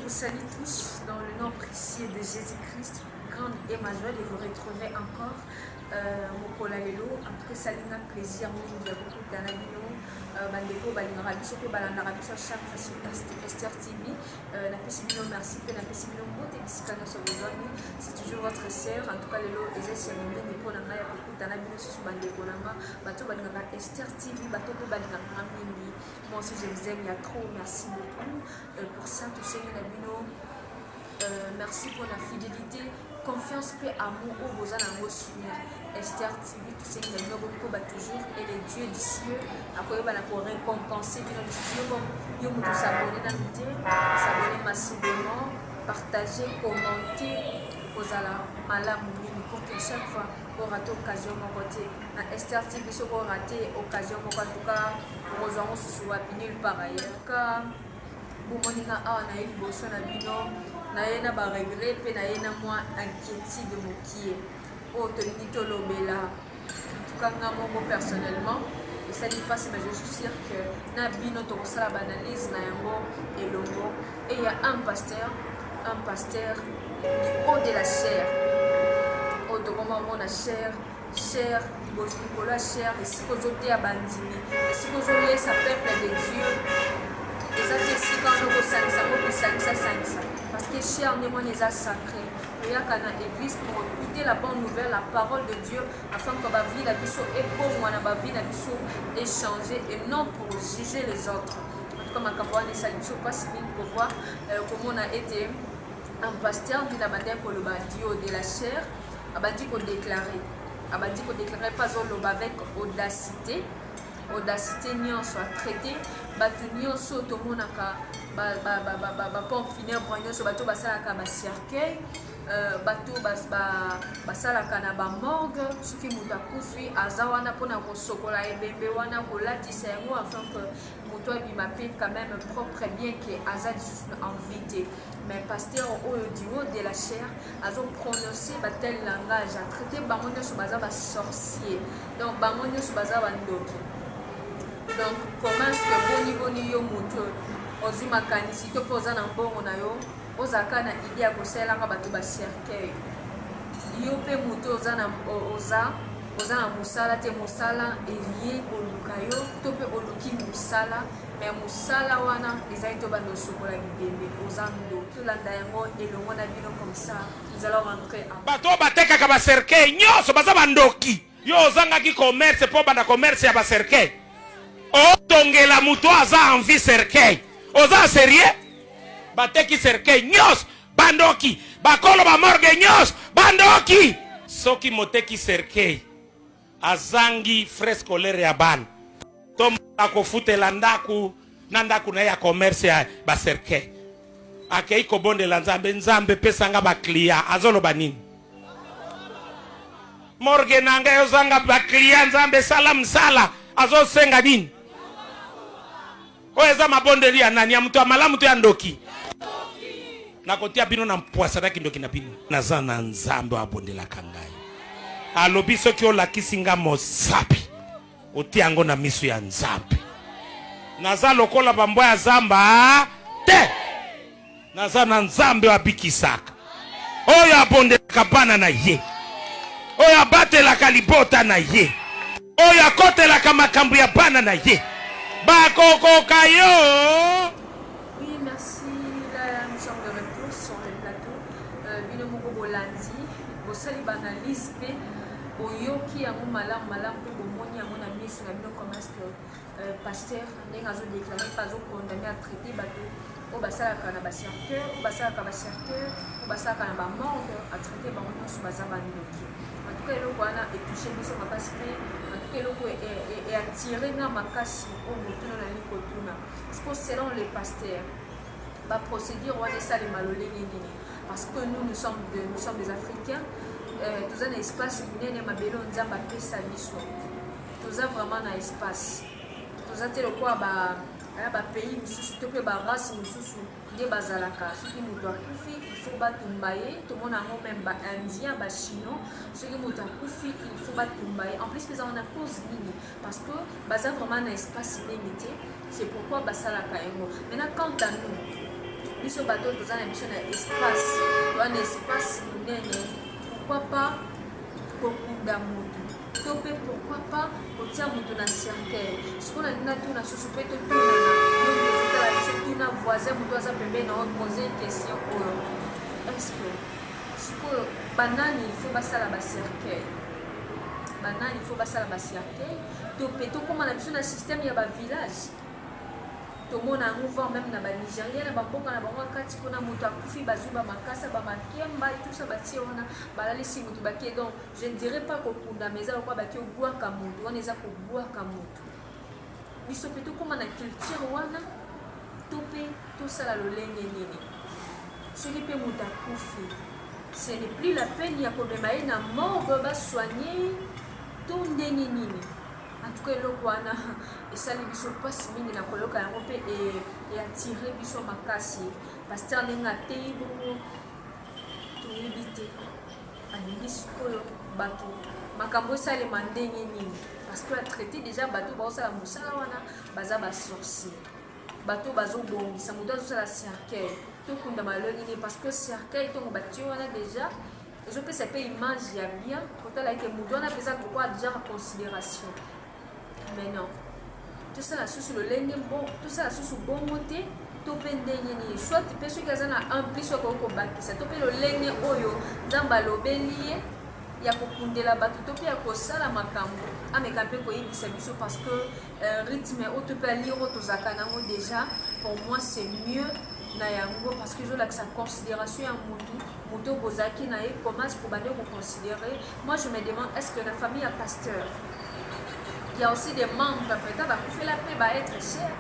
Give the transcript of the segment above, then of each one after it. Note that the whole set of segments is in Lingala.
vous salue tous dans le nom précieux de Jésus-Christ. Grande et ma joie de vous retrouver encore. Mokola lelo, en tout cas, ça a plaisir de beaucoup d'anabino. Bandeko balingara biso pe balandaka biso chaque fois sur Esther TV. Napesi bino merci pe napesi bino mbote bisika nyonso bozwami. C'est toujours votre sœur. En tout cas lelo ezali monene mpona ngai ya kokutana bino susu bandeko nanga bato balingaka Esther TV bato pe balingaka mingi. Moi aussi je vous aime, il y a trop. Merci beaucoup pour ça, tout ce que bino. Merci pour la fidélité, confiance, paix, amour au besoin d'amour sur Esther TV, tout ce qui est beaucoup toujours, et les dieux du ciel, à quoi il va pour récompenser dans le ciel, comme il y a s'abonner dans le thé, s'abonner massivement, partager, commenter, aux ala malam pour que chaque fois on rate occasion mon côté, na Esther TV, ce qu'on raté occasion mon en tout cas, aux gens se soit nulle par ailleurs, car bon on a un aïe bosso na bino. Na ba regret pe na moi inquiétude de mokie o to nito lobela en tout cas moi personnellement et ça dit pas mais je suis sûr que na bino to sala banalise na yango et longo et il y a un pasteur du haut de la chair o to comment on a chair la chair et si vous êtes à bandini et si vous êtes sa peuple de Dieu et ça c'est si quand on ça parce que cher n'est mon est sacré. Il y a qu'à l'église pour écouter la bonne nouvelle, la parole de Dieu, afin que ma vie la biso et pour moi ma vie la biso échanger et non pour juger les autres. En tout cas ma campagne ça ne pas si bien pour voir comment on a été un pasteur de la bataille pour le badio de la chair, a dit qu'on déclarait, pas au avec audacité nion soit traité batu nion so to monaka pont funèbre nion so bato basalaka ba cercueil bato basalaka na ba morgue soki moto akufi aza wana mpona kosokola ebembe wana kolatisa yango afin que moto abima mpe quand même propre bien que aza lisusu en vie te mais pasteur oyo du haut de la chair azo prononcer batel langage a traité bango nyonso baza basorcier donc bango nyonso baza bandoki. Donc, comment est-ce que boni yo moto ozi makanisi to poza na mbongo na yo ozaka na idée ya kosalaka bato ba cercueil yo pe moto oza na musala te musala elie oluka yo to pe oluki musala mais musala wana ezali to bando sokola bibembe oza ndo tolanda yango elongo na bino comme ça nous allons rentrer en bato batekaka ba cercueil nyonso baza bandoki yo ozangaki commerce po banda commerce ya ba cercueil o tongela muto aza envie cercueil oza sérieux bateki cercueil nyos bandoki bakolo ba morgue nyos bandoki soki moteki cercueil azangi frais scolaire ya ban to akofutela ndaku na ndaku na ya commerce ya ba cercueil akei kobondela nzambe pesanga ba client azoloba nini morgue nanga yozanga ba client nzambe sala azo senga nini oeza mabondeli ya nani ya mtu amalamu to ya ndoki nakotia bino na mpwasana kindoki na bino naza na nzambe abondelaka ngai alobi soki olakisi nga mosapi otia yango na miso ya nzambe naza lokola bambwa ya zamba te naza na nzambe abikisaka oyo abondelaka bana na ye oyo abatelaka libota na ye oyo akotelaka makambo ya bana na ye bakokoka yo. Oui, merci. Là, nous sommes de retour sur le plateau. Bino moko bolandi, bosali banalise pe oyoki yango malam pe bomoni yango na miso na bino comme est-ce que pasteur ndenge azo déclarer pas au condamné à traiter bato o basalaka na ba cercueil, o basalaka na ba morgue à traiter bango nyonso baza bandoki. En tout cas eloko wana etouché biso makasi pe en tout cas eloko est attiré na makasi o motuna na likotuna parce que selon les pasteurs ba procédure wana ça les malolenge nini parce que nous sommes des Africains toza na espace minene mabelo nzamba pesa biso toza vraiment na espace toza te lokwa ba pays misusu to pe ba race misusu nde bazalaka soki moto akufi il faut batumba ye tomona yango même ba indien ba chinois soki moto akufi il faut batumba ye en plus peza wana cause nini parce que baza vraiment na espace limité c'est pourquoi basalaka yango maintenant quant à nous biso bato toza na biso na espace toza na espace monene pourquoi pas kokunda motu to mpe pourquoi pas kotia motu na cercueil sikoyo na nina tuna susu mpe totunana yo tozotala biso tuna voisin motu aza pembeni na opose question oyo est-ce que sikoyo banani il faut basala bacercueil banani il faut basala bacercueil to mpe tokóma na biso na système ya bavillage tomona yango voir même na banigérien na bamboka na bango kati kuna moto akufi bazwi bamakasa bamakemba etusa batie wana balalisi motu bakie donc je ne dirais pas kokunda mais eza lokwa bakie obwaka motu wana eza kobwaka motu biso mpe tokóma na culture wana to mpe tosala lolenge nini soki mpe moto akufi ce n'est plus la peine ya komema ye na morgue basoigne to ndeni nini en tout cas eloko wana esali biso mpasi mingi na koloka yango mpe eatire biso makasi paster ndenge atei bongo toyebi te alingi sikoyo bato makambo esalema ndenge nini parce que atraité déjà bato baosala mosala wana baza basorcier bato bazobongisa moto azosala cercueil tokunda malongi nini parce que cercueil ntongo batie wana déjà ezopesa mpe image ya bien kotala ete moto wana mpeza kokwa déjà en considération mais non tosala susu lolenge bon tosala susu bongo te to mpe ndenge nini soit mpe soki aza na un plus okoki kobakisa to mpe lolenge oyo nzambe alobeli ye ya kokundela bato to mpe ya kosala makambo ameka mpe koyebisa biso parce que rythme oyo to mpe alire oyo tozalaka nango déjà pour moi c'est mieux na yango parce que ezolakisa considération ya moto bozalaki na ye commence kobande koconsidérer. Moi je me demande est-ce que la famille ya pasteur il y a aussi des membres peut-être bakufela mpe baêtre cher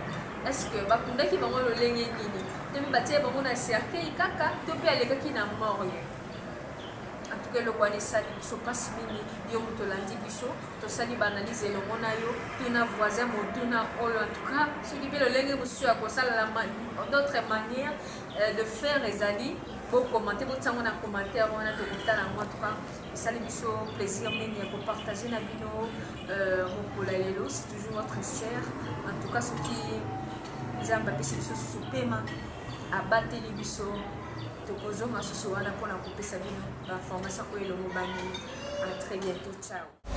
est-ce que bakundaki bango lolenge nini to mpe batie bango na cercueil kaka to mpe alekaki na morgue. En tout cas eloko wana esali biso mpasi mingi yo moto olandi biso tosali baanalyse elongo na yo tuna voisin motuna oyo en tout cas soki mpe lolenge mosusu ya kosalela d'autres manières de faire ezali bokommente botiango na commentaire wana tokotala yango en tout cas esali biso plaisir mingi ya kopartage na bino mokolo ya lelo c'est toujours votre sœur en tout cas soki nzambe apesi biso susu pema abateli biso tokozonga susu wana mpona kopesa bino bainformation oyo elongo bani à très bientôt ciao.